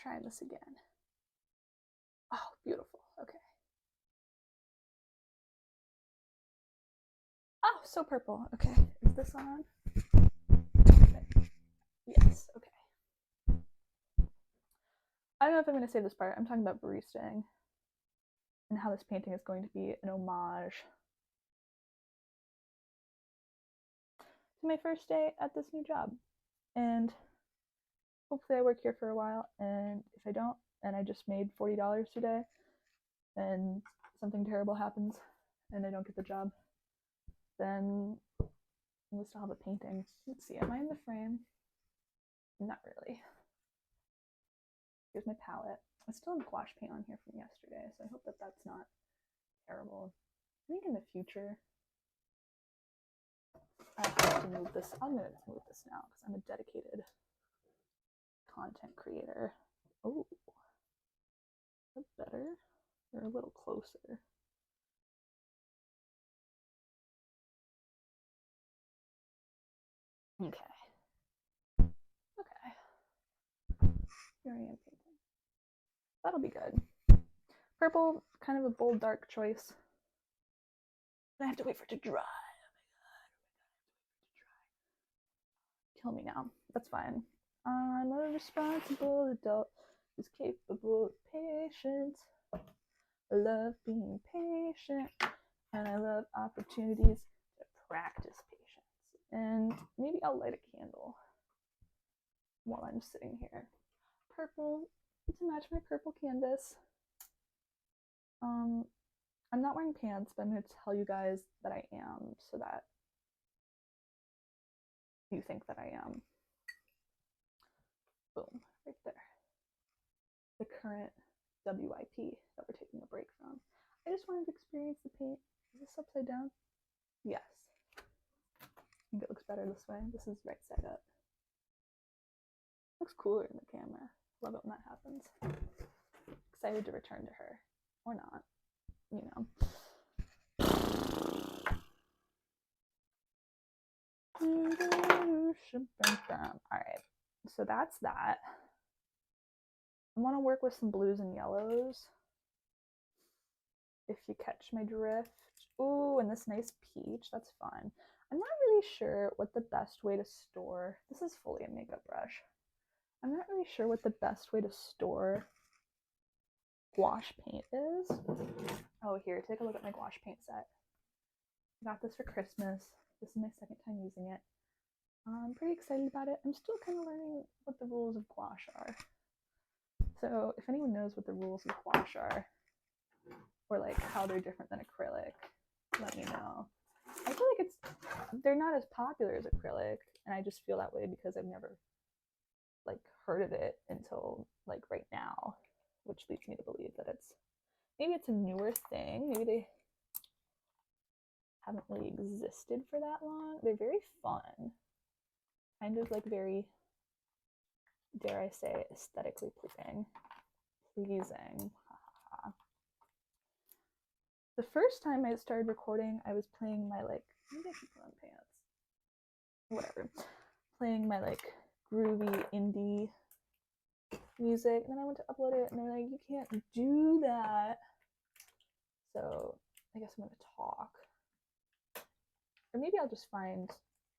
trying this again. Oh, beautiful. Okay. Oh, so purple. Okay. Is this on? Yes. Okay. I don't know if I'm going to say this part. I'm talking about baristaing and how this painting is going to be an homage to my first day at this new job. And hopefully I work here for a while, and if I don't, and I just made $40 today, and something terrible happens, and I don't get the job, then we still have a painting. Let's see, am I in the frame? Not really. Here's my palette. I still have gouache paint on here from yesterday, so I hope that that's not terrible. I think in the future, I have to move this. I'm going to move this now because I'm a dedicated content creator. Oh, that's better. They're a little closer. Okay. Okay. Here I am painting. That'll be good. Purple, kind of a bold, dark choice. I have to wait for it to dry. Kill me now. That's fine. I'm a responsible adult who's capable of patience. I love being patient, and I love opportunities to practice patience. And maybe I'll light a candle while I'm sitting here. Purple to match my purple canvas. I'm not wearing pants, but I'm going to tell you guys that I am so that you think that I am. Boom, right there. The current WIP that we're taking a break from. I just wanted to experience the paint. Is this upside down? Yes. I think it looks better this way. This is right side up. Looks cooler in the camera. Love it when that happens. Excited to return to her. Or not. You know. Alright. So that's that. I want to work with some blues and yellows. If you catch my drift. Ooh, and this nice peach. That's fun. I'm not really sure what the best way to store. This is fully a makeup brush. I'm not really sure what the best way to store gouache paint is. Oh, here, take a look at my gouache paint set. I got this for Christmas. This is my second time using it. I'm pretty excited about it. I'm still kind of learning what the rules of gouache are. So if anyone knows what the rules of gouache are, or like how they're different than acrylic, let me know. I feel like they're not as popular as acrylic, and I just feel that way because I've never like heard of it until like right now, which leads me to believe that maybe it's a newer thing. Maybe they haven't really existed for that long. They're very fun, kind of like very, dare I say, aesthetically pleasing. The first time I started recording, I was playing my like, maybe I should put on pants. Whatever. Playing my like groovy indie music, and then I went to upload it, and they're like, you can't do that. So I guess I'm gonna talk, or maybe I'll just find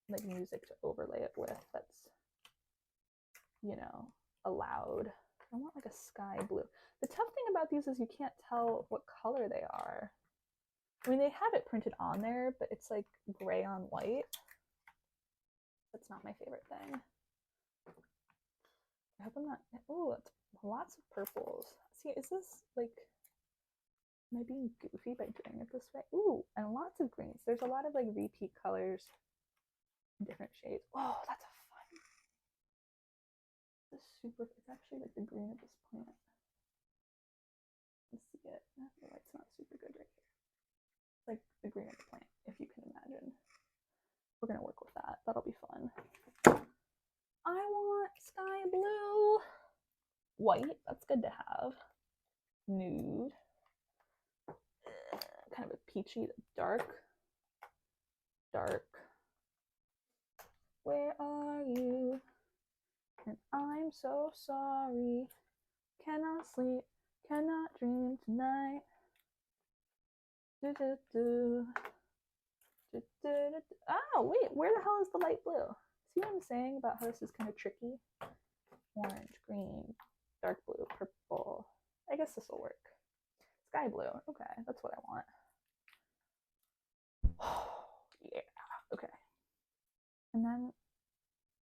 like music to overlay it with that's, you know, allowed. I want like a sky blue. The tough thing about these is you can't tell what color they are. I mean, they have it printed on there, but it's like gray on white. That's not my favorite thing. I hope I'm not. Oh, it's lots of purples. See, is this like, am I being goofy by doing it this way? Ooh, and lots of greens. There's a lot of like repeat colors, different shades. Oh, that's a fun. This super. It's actually like the green of this plant. Let's see it. The light's not super good right here. It's like the green of the plant, if you can imagine. We're gonna work with that. That'll be fun. I want sky blue. White, that's good to have. Nude. Kind of a peachy, dark. Where are you? And I'm so sorry. cannot sleep, cannot dream tonight. Do, do, do. Do, do, do, do. Oh, wait, where the hell is the light blue? See what I'm saying about how this is kind of tricky? Orange, green, dark blue, purple. I guess this will work. Sky blue. Okay, that's what I want. Yeah, okay. And then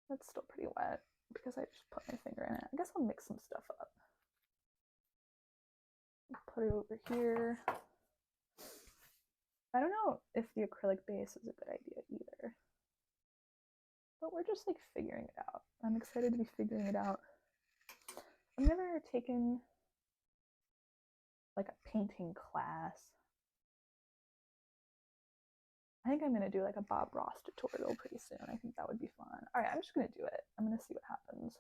that's still pretty wet because I just put my finger in it. I guess I'll mix some stuff up. Put it over here. I don't know if the acrylic base is a good idea either. But we're just like figuring it out. I'm excited to be figuring it out. I've never taken like a painting class. I think I'm gonna do like a Bob Ross tutorial pretty soon. I think that would be fun. All right, I'm just gonna do it. I'm gonna see what happens.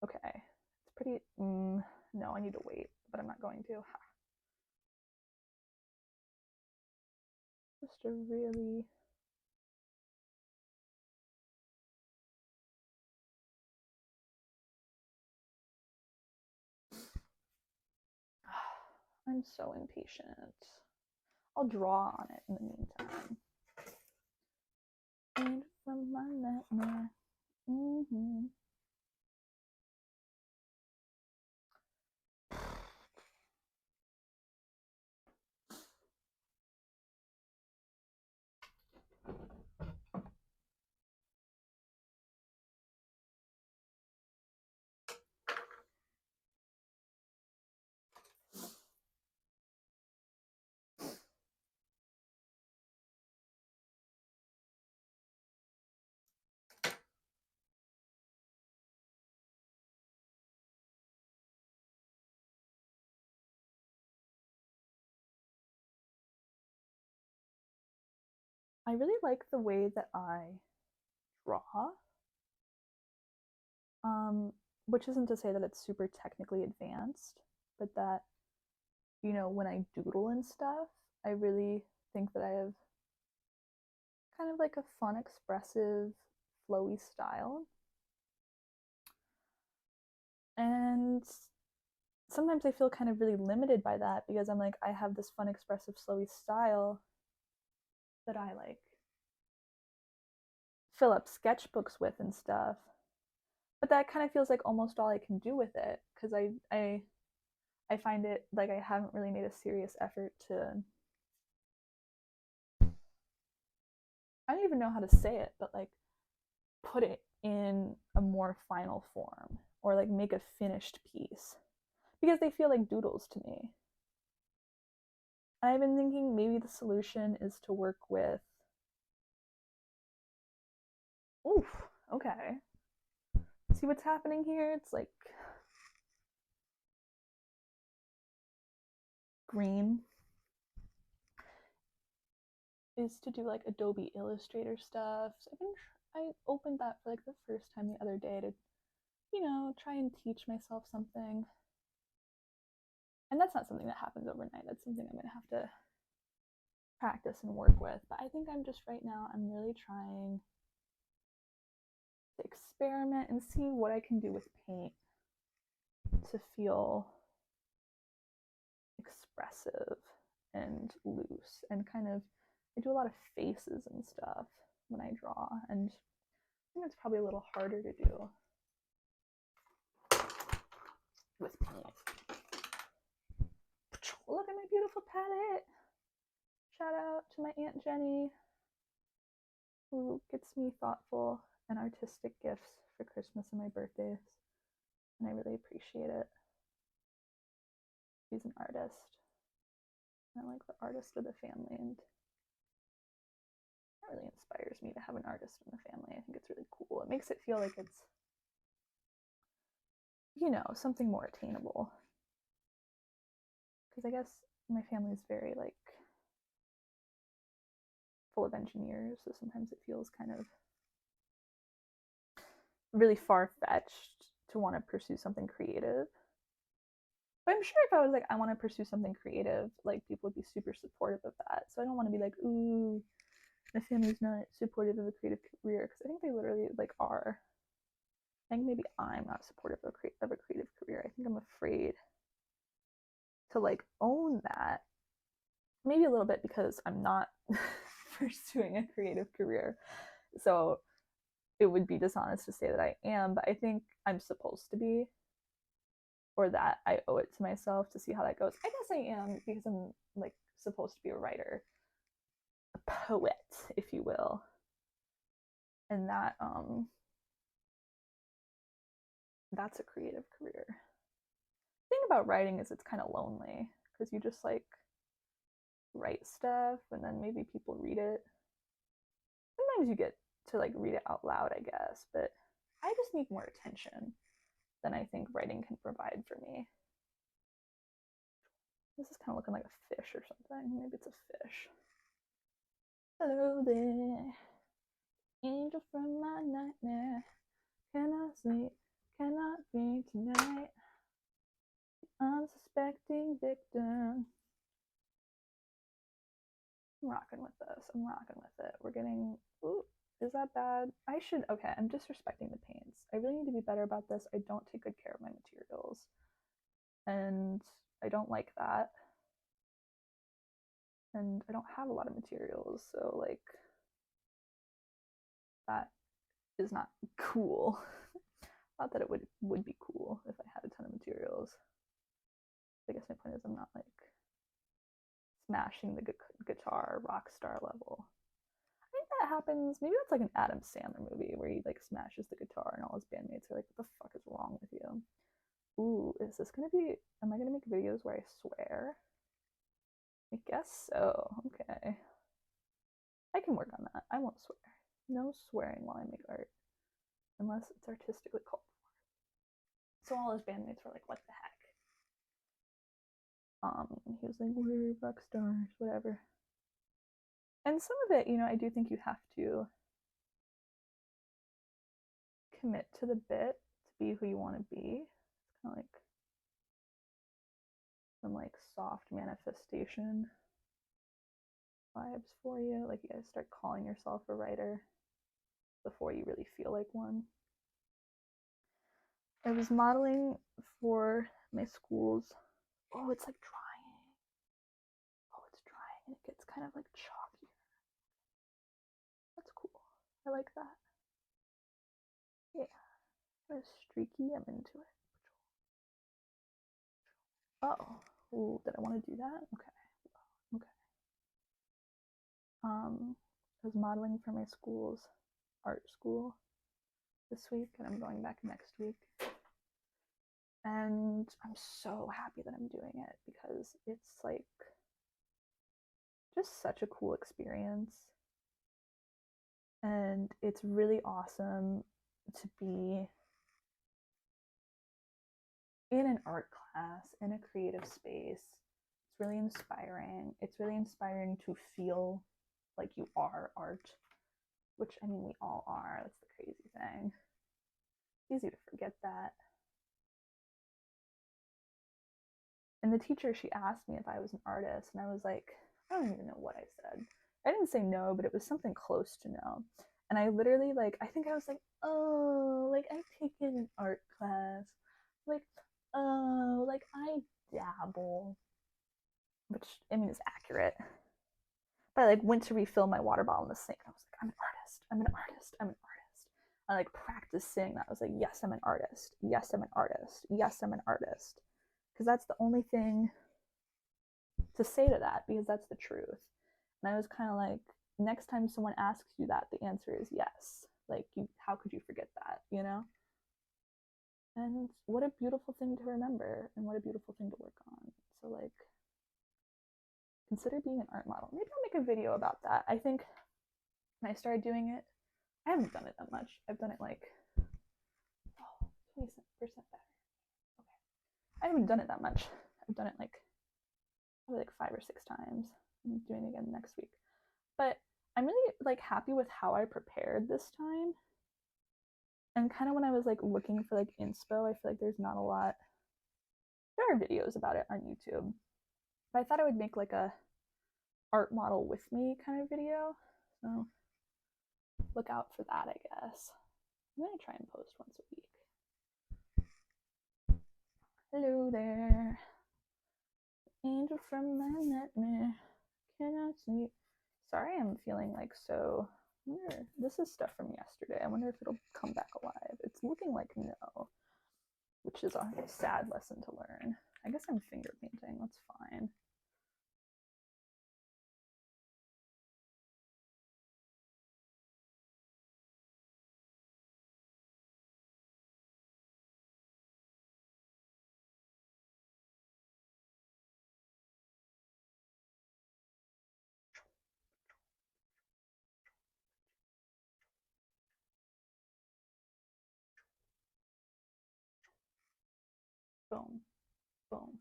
Okay, it's pretty. No, I need to wait, but I'm not going to. Ha. Just a really. I'm so impatient. I'll draw on it in the meantime. And from my nightmare. I really like the way that I draw. Which isn't to say that it's super technically advanced, but that, you know, when I doodle and stuff, I really think that I have kind of like a fun, expressive, flowy style. And sometimes I feel kind of really limited by that because I'm like, I have this fun, expressive, flowy style that I like fill up sketchbooks with and stuff. But that kind of feels like almost all I can do with it because I find it like I haven't really made a serious effort to. I don't even know how to say it, but like put it in a more final form or like make a finished piece because they feel like doodles to me. I've been thinking maybe the solution is to work with. Oof, okay. See what's happening here? It's like green is to do like Adobe Illustrator stuff. So I opened that for like the first time the other day to, you know, try and teach myself something. And that's not something that happens overnight. That's something I'm gonna have to practice and work with. But I think I'm just right now, I'm really trying to experiment and see what I can do with paint to feel expressive and loose and kind of, I do a lot of faces and stuff when I draw, and I think it's probably a little harder to do with paint. Look at my beautiful palette. Shout out to my Aunt Jenny, who gets me thoughtful and artistic gifts for Christmas and my birthdays, and I really appreciate it. She's an artist, and I'm like the artist of the family, and that really inspires me to have an artist in the family. I think it's really cool. It makes it feel like it's, you know, something more attainable. Because I guess my family is very like full of engineers, so sometimes it feels kind of really far-fetched to want to pursue something creative. But I'm sure if I was like, I want to pursue something creative, like people would be super supportive of that. So I don't want to be like, ooh, my family's not supportive of a creative career, because I think they literally like are. I think maybe I'm not supportive of a creative career. I I'm afraid to like own that. Maybe a little bit because I'm not pursuing a creative career. So it would be dishonest to say that I am, but I think I'm supposed to be, or that I owe it to myself to see how that goes. I guess I am because I'm like supposed to be a writer, a poet, if you will. And that's a creative career. The thing about writing is it's kind of lonely because you just like write stuff and then maybe people read it. Sometimes you get to like read it out loud, I guess, but I just need more attention than I think writing can provide for me. This is kind of looking like a fish or something. Maybe it's a fish. Hello there, angel from my nightmare. Cannot sleep, cannot dream tonight. Unsuspecting victim. I'm rocking with this. I'm rocking with it. We're getting. Ooh, is that bad? I should. Okay, I'm disrespecting the paints. I really need to be better about this. I don't take good care of my materials. And I don't like that. And I don't have a lot of materials, so like that is not cool. Not that it would be cool if I had a ton of materials. I guess my point is I'm not like smashing the guitar rock star level. I think that happens. Maybe that's like an Adam Sandler movie where he like smashes the guitar and all his bandmates are like, "What the fuck is wrong with you?" Ooh, is this gonna be? Am I gonna make videos where I swear? I guess so. Okay, I can work on that. I won't swear. No swearing while I make art, unless it's artistically called for. So all his bandmates were like, "What the heck?" He was like, "We're rock stars, whatever." And some of it, you know, I do think you have to commit to the bit to be who you want to be. It's kind of like some like soft manifestation vibes for you. Like you guys start calling yourself a writer before you really feel like one. I was modeling for my school's. Oh, it's like drying. Oh, it's drying and it gets kind of like chalky. That's cool. I like that. Yeah. Kind of streaky. I'm into it. Oh. Ooh, did I want to do that? Okay. Okay. I was modeling for my school's art school this week, and I'm going back next week. And I'm so happy that I'm doing it because it's like just such a cool experience. And it's really awesome to be in an art class, in a creative space. It's really inspiring. It's really inspiring to feel like you are art, which I mean, we all are. That's the crazy thing. It's easy to forget that. And the teacher, she asked me if I was an artist, and I was like, I don't even know what I said. I didn't say no, but it was something close to no. And I literally, like, I think I was like, oh, like, I've taken an art class. Like, oh, like, I dabble. Which, I mean, is accurate. But I, like, went to refill my water bottle in the sink, and I was like, I'm an artist. I'm an artist. I'm an artist. I, like, practiced saying that. I was like, yes, I'm an artist. Yes, I'm an artist. Yes, I'm an artist. Because that's the only thing to say to that, because that's the truth. And I was kind of like, next time someone asks you that, the answer is yes. Like, how could you forget that, you know? And what a beautiful thing to remember, and what a beautiful thing to work on. So, like, consider being an art model. Maybe I'll make a video about that. I think when I started doing it, I haven't done it that much. I've done it like 20% better. Okay. I haven't done it that much. I've done it like probably like 5 or 6 times. I'm doing it again next week. But I'm really like happy with how I prepared this time. And kind of when I was like looking for like inspo, I feel like there's not a lot. There are videos about it on YouTube. But I thought I would make like a art model with me kind of video. So look out for that, I guess. I'm gonna try and post once a week. Hello there. Angel from my nightmare. Cannot sleep. Sorry, I'm feeling like so. This is stuff from yesterday. I wonder if it'll come back alive. It's looking like no, which is a sad lesson to learn. I guess I'm finger painting. That's fine. Boom, boom.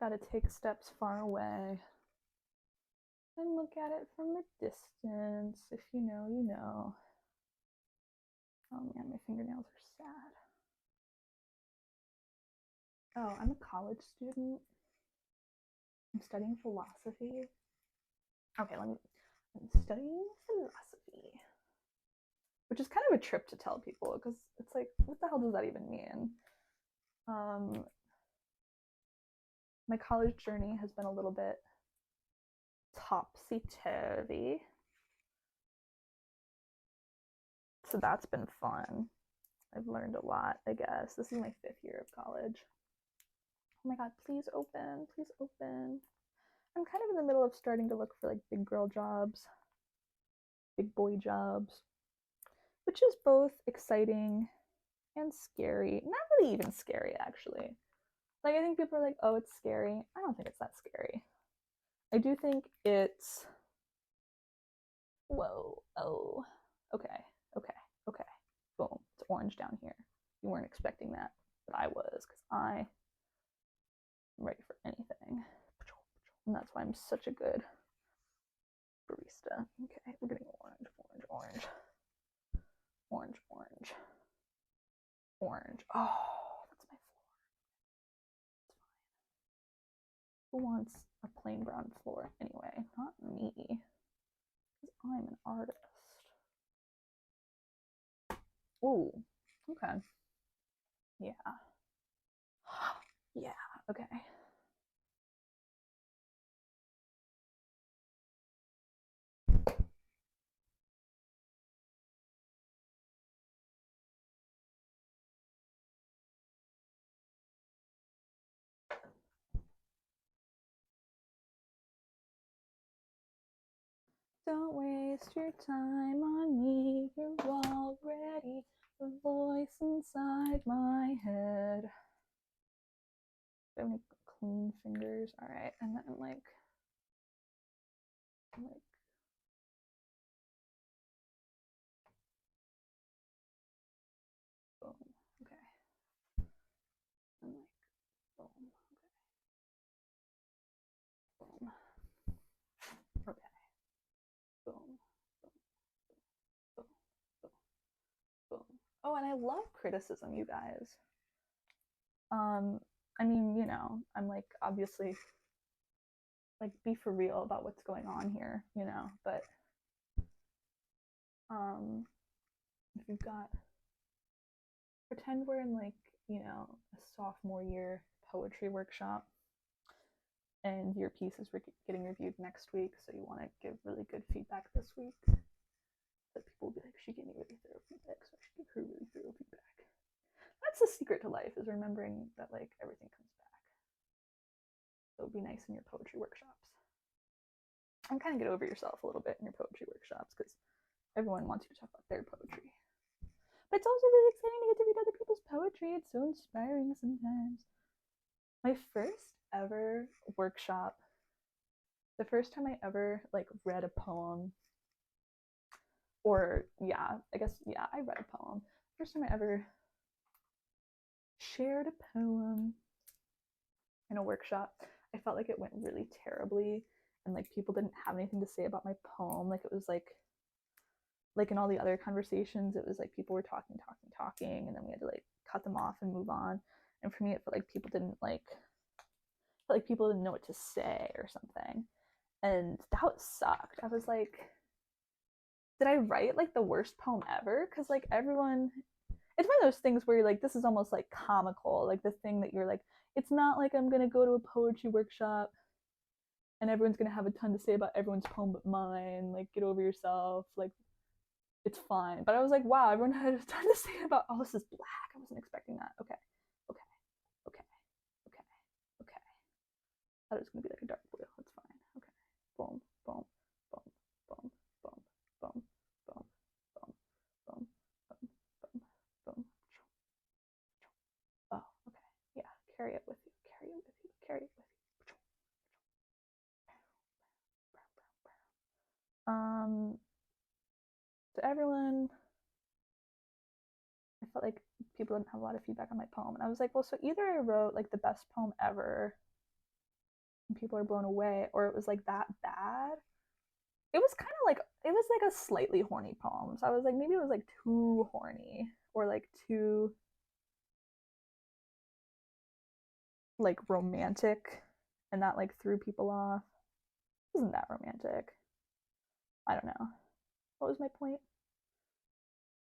Gotta take steps far away and look at it from a distance. If you know, you know. Oh man, my fingernails are sad. Oh, I'm a college student. I'm studying philosophy. Okay, I'm studying philosophy, which is kind of a trip to tell people because it's like, what the hell does that even mean? Um, my college journey has been a little bit topsy turvy, so that's been fun. I've learned a lot, I guess. This is my 5th year of college. Oh my god, please open, please open. I'm kind of in the middle of starting to look for like big girl jobs, big boy jobs, which is both exciting and scary. Not really even scary, actually. Like, I think people are like, oh, it's scary. I don't think it's that scary. I do think it's. Whoa, oh. Okay, okay, okay. Boom. It's orange down here. You weren't expecting that, but I was, because I am ready for anything. And that's why I'm such a good barista. Okay, we're getting orange, orange, orange. Orange, orange. Orange. Oh, that's my floor. It's fine. Who wants a plain brown floor anyway? Not me. Because I'm an artist. Ooh, okay. Yeah. Yeah, okay. Don't waste your time on me. You're already the voice inside my head. Do I have any clean fingers? All right, and then like boom. Okay, and like boom. Okay, boom. Okay, boom, boom, boom, boom. Oh, and I love criticism, you guys. Um, I mean, I'm like obviously like be for real about what's going on here, but if you've got pretend we're in like, a sophomore year poetry workshop and your piece is getting reviewed next week, so you want to give really good feedback this week. That people will be like, she gave me really thorough feedback, so I should give her really thorough feedback. That's the secret to life, is remembering that like everything comes back. So be nice in your poetry workshops. And kind of get over yourself a little bit in your poetry workshops because everyone wants you to talk about their poetry. But it's also really exciting to get to read other people's poetry. It's so inspiring sometimes. My first ever workshop, the first time I ever like read a poem, or yeah, I guess yeah, I read a poem. First time I ever shared a poem in a workshop, I felt like it went really terribly, and like people didn't have anything to say about my poem. Like it was like in all the other conversations, it was like people were talking, talking, talking, and then we had to like cut them off and move on. And for me, it felt like people didn't like like people didn't know what to say or something. And that sucked. I was like, did I write like the worst poem ever? Because like everyone, it's one of those things where you're like, this is almost like comical, like the thing that you're like, it's not like I'm gonna go to a poetry workshop and everyone's gonna have a ton to say about everyone's poem but mine. Like, get over yourself. Like, it's fine. But I was like, wow, everyone had a ton to say about, oh, this is black. I wasn't expecting that. Okay, okay, okay, okay, okay. I thought it was gonna be like a dark blue. That's fine. Okay. Boom, boom, boom, boom, boom, boom, boom, boom, boom, boom, boom, boom. Oh, okay. Yeah, carry it with you. Carry it with you. Carry it with you. To everyone, I felt like people didn't have a lot of feedback on my poem. And I was like, well, so either I wrote like the best poem ever and people are blown away, or it was like that bad. It was kind of like, it was like a slightly horny poem. So I was like, maybe it was like too horny or like too like romantic and that like threw people off. It wasn't that romantic. I don't know. What was my point?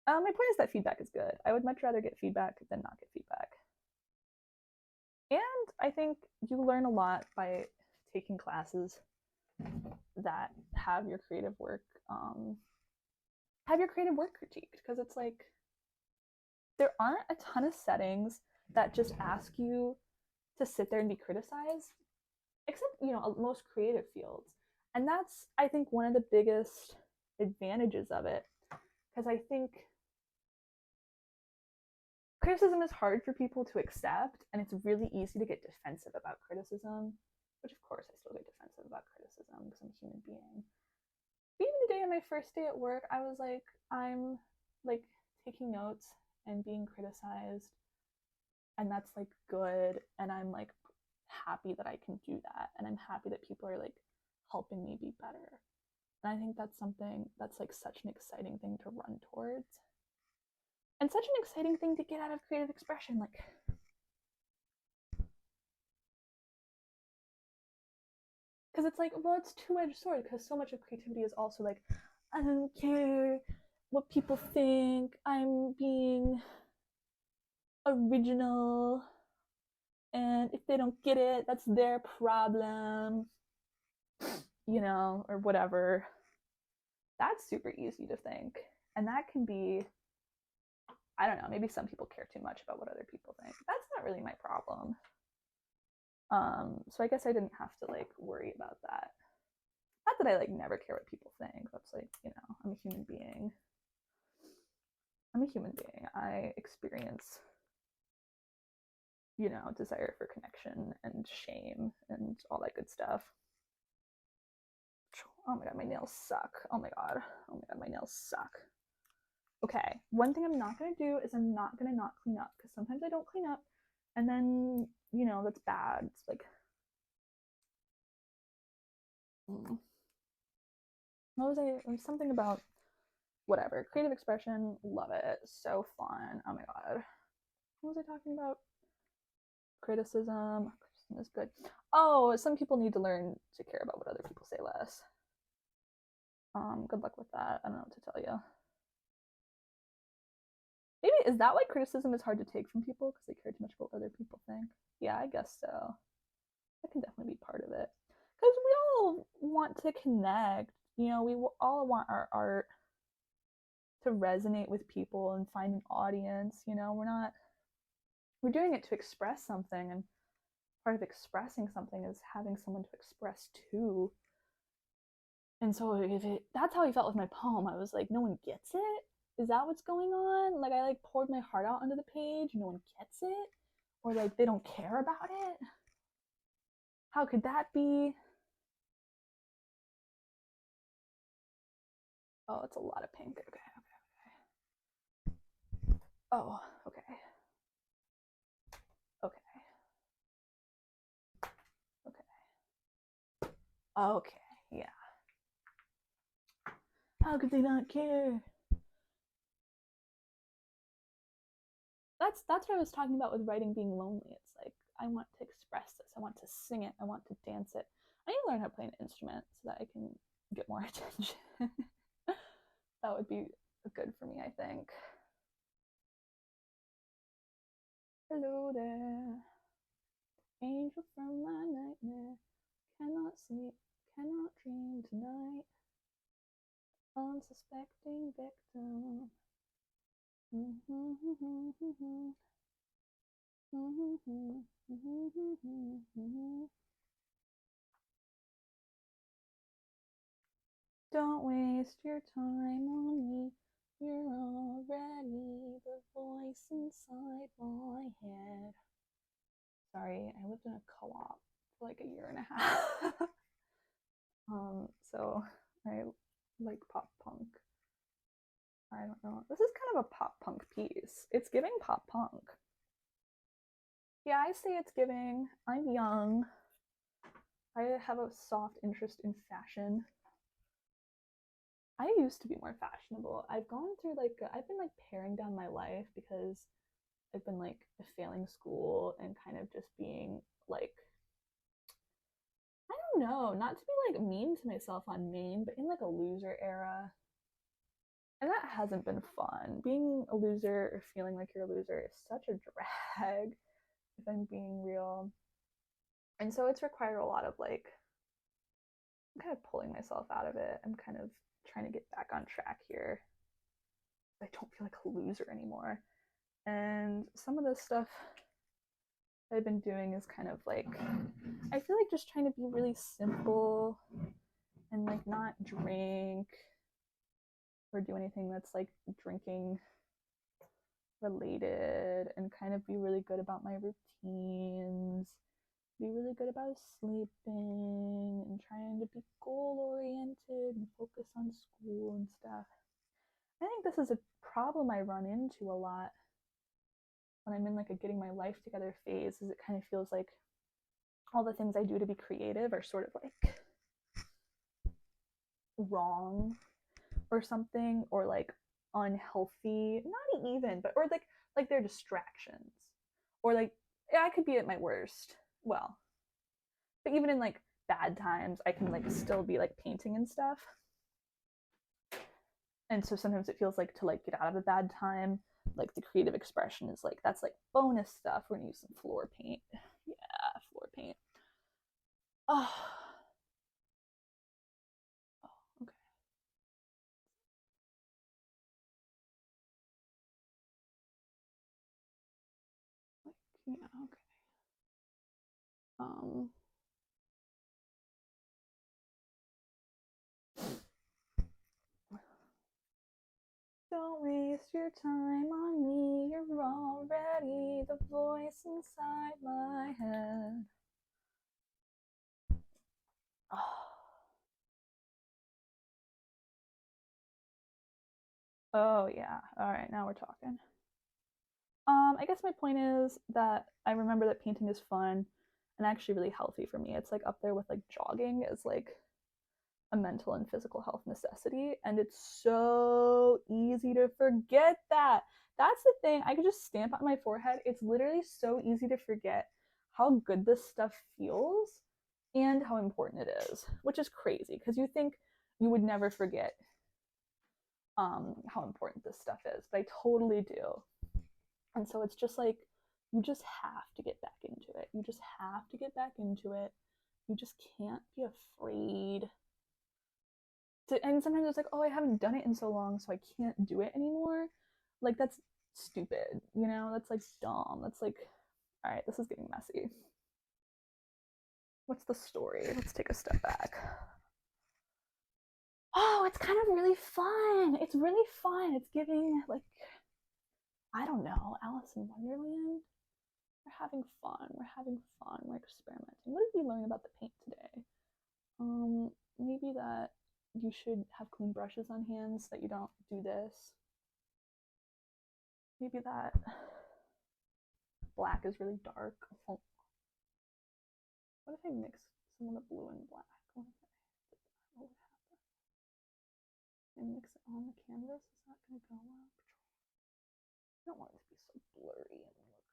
My point is that feedback is good. I would much rather get feedback than not get feedback. And I think you learn a lot by taking classes that have your creative work critiqued, because it's like there aren't a ton of settings that just ask you to sit there and be criticized, except most creative fields. And that's, I think, one of the biggest advantages of it, because I think criticism is hard for people to accept, and it's really easy to get defensive about criticism, which of course I still get defensive about criticism because I'm a human being. But even today on my first day at work, I was like, I'm like taking notes and being criticized, and that's like good, and I'm like happy that I can do that, and I'm happy that people are like helping me be better. And I think that's something that's like such an exciting thing to run towards, and such an exciting thing to get out of creative expression. Like, because it's like, well, it's two-edged sword, because so much of creativity is also like, I don't care what people think, I'm being original, and if they don't get it, that's their problem, or whatever. That's super easy to think, and that can be, I don't know, maybe some people care too much about what other people think. That's not really my problem. So I guess I didn't have to like worry about that. Not that I like never care what people think. That's like, I'm a human being. I experience, desire for connection and shame and all that good stuff. Oh my god, my nails suck. Oh my god, my nails suck. Okay, one thing I'm not gonna do is I'm not gonna not clean up, because sometimes I don't clean up, and then that's bad. It's like, what was I? It was something about whatever creative expression. Love it, so fun. Oh my god, what was I talking about? Criticism is good. Oh, some people need to learn to care about what other people say less. Good luck with that. I don't know what to tell you. Maybe, is that why criticism is hard to take from people, because they care too much about what other people think? Yeah, I guess so. That can definitely be part of it. Because we all want to connect. We all want our art to resonate with people and find an audience. We're doing it to express something, and part of expressing something is having someone to express to. And so that's how I felt with my poem. I was like, no one gets it? Is that what's going on? Like, I like poured my heart out onto the page, no one gets it? Or like they don't care about it? How could that be? Oh, it's a lot of pink. Okay. Oh, okay. Okay. Okay. Okay. Yeah. How could they not care? That's what I was talking about with writing being lonely. It's like, I want to express this. I want to sing it. I want to dance it. I need to learn how to play an instrument so that I can get more attention. That would be good for me, I think. Hello there, angel from my nightmare. Cannot sleep, cannot dream tonight. Unsuspecting victim. Don't waste your time on me. You're already the voice inside my head. Sorry, I lived in a co-op for like a year and a half. So I like pop punk. I don't know. This is kind of a pop punk piece. It's giving pop punk. Yeah, I say it's giving. I'm young. I have a soft interest in fashion. I used to be more fashionable. I've gone through like I've been like paring down my life because I've been like failing school and kind of just being like I don't know, not to be like mean to myself on Maine, but in like a loser era. And that hasn't been fun. Being a loser or feeling like you're a loser is such a drag, if I'm being real. And so it's required a lot of like, I'm kind of pulling myself out of it. I'm kind of trying to get back on track here. I don't feel like a loser anymore. And some of the stuff I've been doing is kind of like, I feel like just trying to be really simple and like not drink or do anything that's like drinking related and kind of be really good about my routines, be really good about sleeping and trying to be goal oriented and focus on school and stuff. I think this is a problem I run into a lot when I'm in like a getting my life together phase, is it kind of feels like all the things I do to be creative are sort of like wrong or something, or like unhealthy, not even, but or like they're distractions, or like I could be at my worst. Well, but even in like bad times, I can like still be like painting and stuff. And so sometimes it feels like to like get out of a bad time, like the creative expression is like that's like bonus stuff. We're gonna use some floor paint. Yeah, floor paint. Oh, oh okay. Like, yeah, okay. Um, don't waste your time on me. You're already the voice inside my head. Oh yeah. All right, now we're talking. I guess my point is that I remember that painting is fun and actually really healthy for me. It's like up there with like jogging as like a mental and physical health necessity, and it's so easy to forget that. That's the thing. I could just stamp on my forehead. It's literally so easy to forget how good this stuff feels and how important it is, which is crazy because you think you would never forget how important this stuff is, but I totally do. And so it's just like you just have to get back into it. You just have to get back into it. You just can't be afraid to, and sometimes it's like, oh, I haven't done it in so long, so I can't do it anymore. Like that's stupid, you know? That's like dumb. That's like, all right, this is getting messy. What's the story? Let's take a step back. Oh, it's kind of really fun. It's really fun. It's giving like, I don't know, Alice in Wonderland. We're having fun. We're having fun. We're experimenting. What did we learn about the paint today? Maybe that you should have clean brushes on hands, that you don't do this. Maybe that black is really dark. What if I mix some of the blue and black? What would happen? And mix it on the canvas? Is that going to go well? I don't want it to be so blurry and look.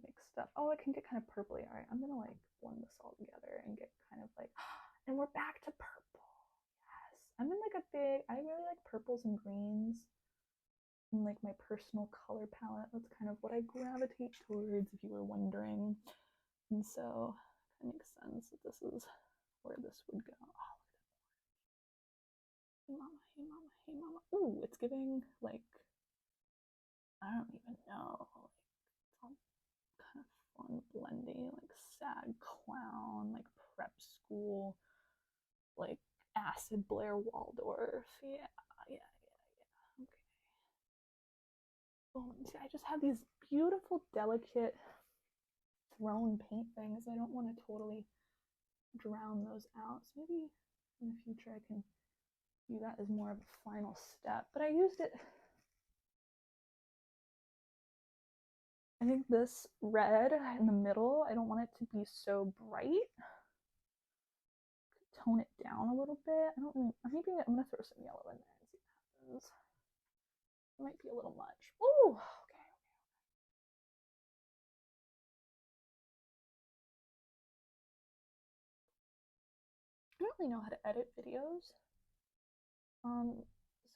Mix stuff. Oh, it can get kind of purpley. All right, I'm gonna like blend this all together and get kind of like, and we're back to purple. Yes, I'm in like a big, I really like purples and greens in like my personal color palette. That's kind of what I gravitate towards, if you were wondering. And so it makes sense that this is where this would go. Oh, hey mama, hey mama, hey mama. Ooh, it's giving like, I don't even know. Like, it's all kind of fun blendy, like sad clown, like prep school, like acid Blair Waldorf. Yeah, yeah, yeah, yeah. Okay. Boom. See, I just have these beautiful, delicate thrown paint things. I don't want to totally drown those out. So maybe in the future I can do that as more of a final step. But I used it. I think this red in the middle, I don't want it to be so bright. Tone it down a little bit. I don't really, maybe I'm gonna throw some yellow in there and see what happens. It might be a little much. Ooh, okay. I don't really know how to edit videos.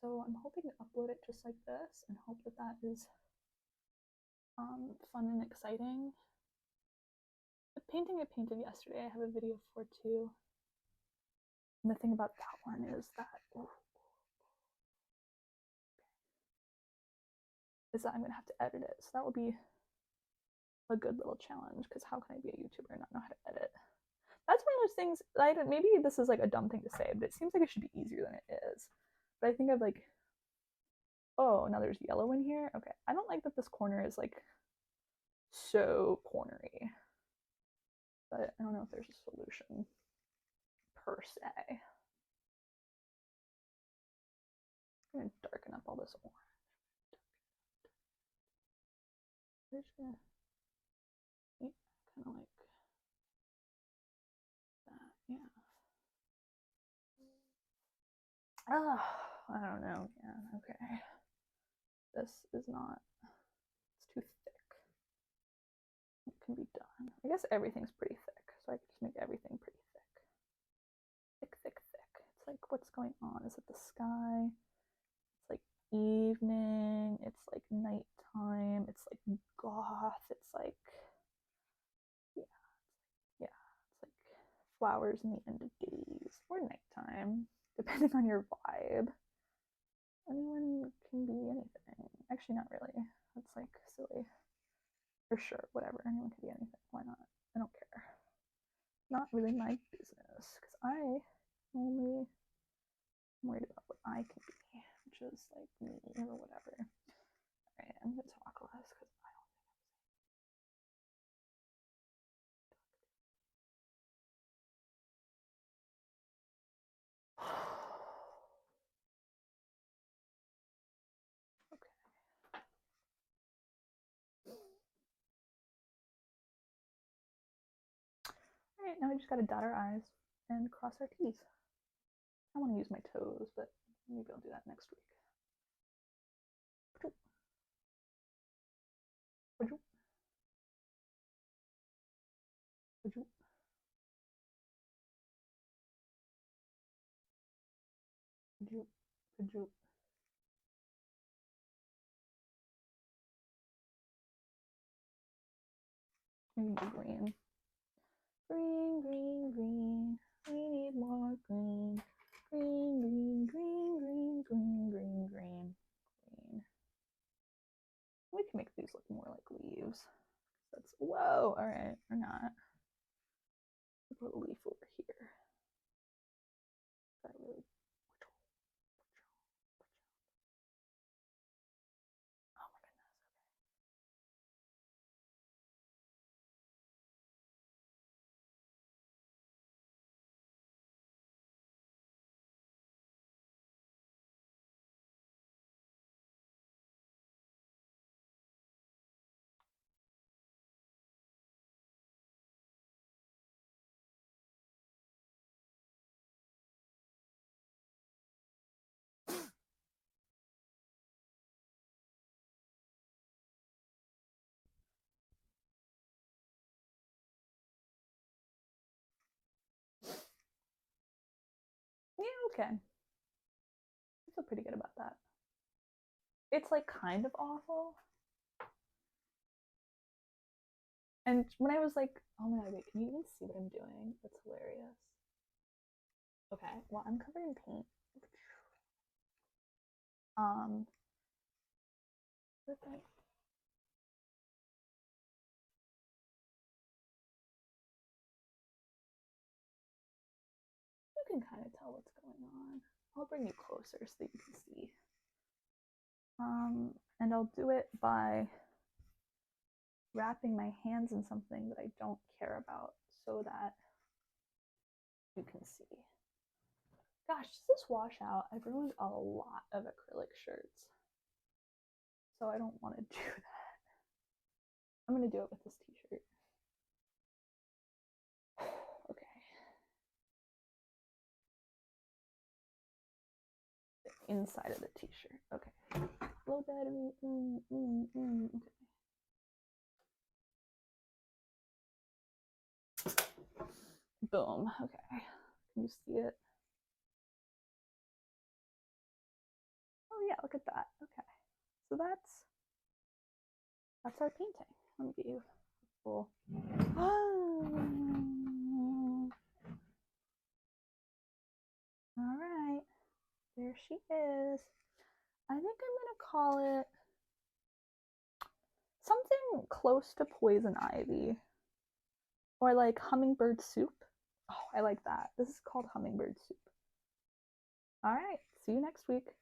So I'm hoping to upload it just like this and hope that that is fun and exciting. The painting I painted yesterday, I have a video for too. And the thing about that one is that I'm gonna have to edit it. So that will be a good little challenge, because how can I be a YouTuber and not know how to edit? That's one of those things. Maybe this is like a dumb thing to say, but it seems like it should be easier than it is. But I think I've like, oh, now there's yellow in here. Okay, I don't like that this corner is like so cornery, but I don't know if there's a solution per se. I'm gonna darken up all this orange. I'm just gonna kind of like that, yeah. Oh, I don't know. Yeah, okay. This is not, it's too thick. It can be done. I guess everything's pretty thick, so I can just make everything pretty thick. Thick, thick, thick. It's like, what's going on? Is it the sky? It's like evening. It's like nighttime. It's like goth. It's like, yeah, yeah. It's like flowers in the end of days or nighttime, depending on your vibe. Anyone can be anything. Actually, not really. That's like silly. For sure, whatever. Anyone can be anything. Why not? I don't care. Not really my business, because I only am worried about what I can be, which is like me or whatever. Alright, I'm gonna talk less because I don't okay. Alright, now we just gotta dot our I's and cross our T's. I want to use my toes, but maybe I'll do that next week. Maybe green. Green, green, green. We need more green. Green, green, green, green, green, green, green, green. We can make these look more like leaves. That's, whoa, all right, or not. Put a leaf over here. That really, oh my goodness. Okay. I feel pretty good about that. It's like kind of awful. And when I was like, oh my god, wait, can you even see what I'm doing? That's hilarious. Okay, well, I'm covered in paint. Okay. You can kind of tell what's going on. I'll bring you closer so that you can see. And I'll do it by wrapping my hands in something that I don't care about so that you can see. Gosh, does this wash out? I've ruined a lot of acrylic shirts. So I don't want to do that. I'm going to do it with this t-shirt. Okay. The inside of the t-shirt. Okay. Hello, battery. Okay. Boom. Okay. Can you see it? Oh yeah, look at that. Okay. So that's our painting. Let me get you full. All right. There she is. I think I'm gonna call it something close to poison ivy. Or like hummingbird soup. Oh, I like that. This is called hummingbird soup. All right. See you next week.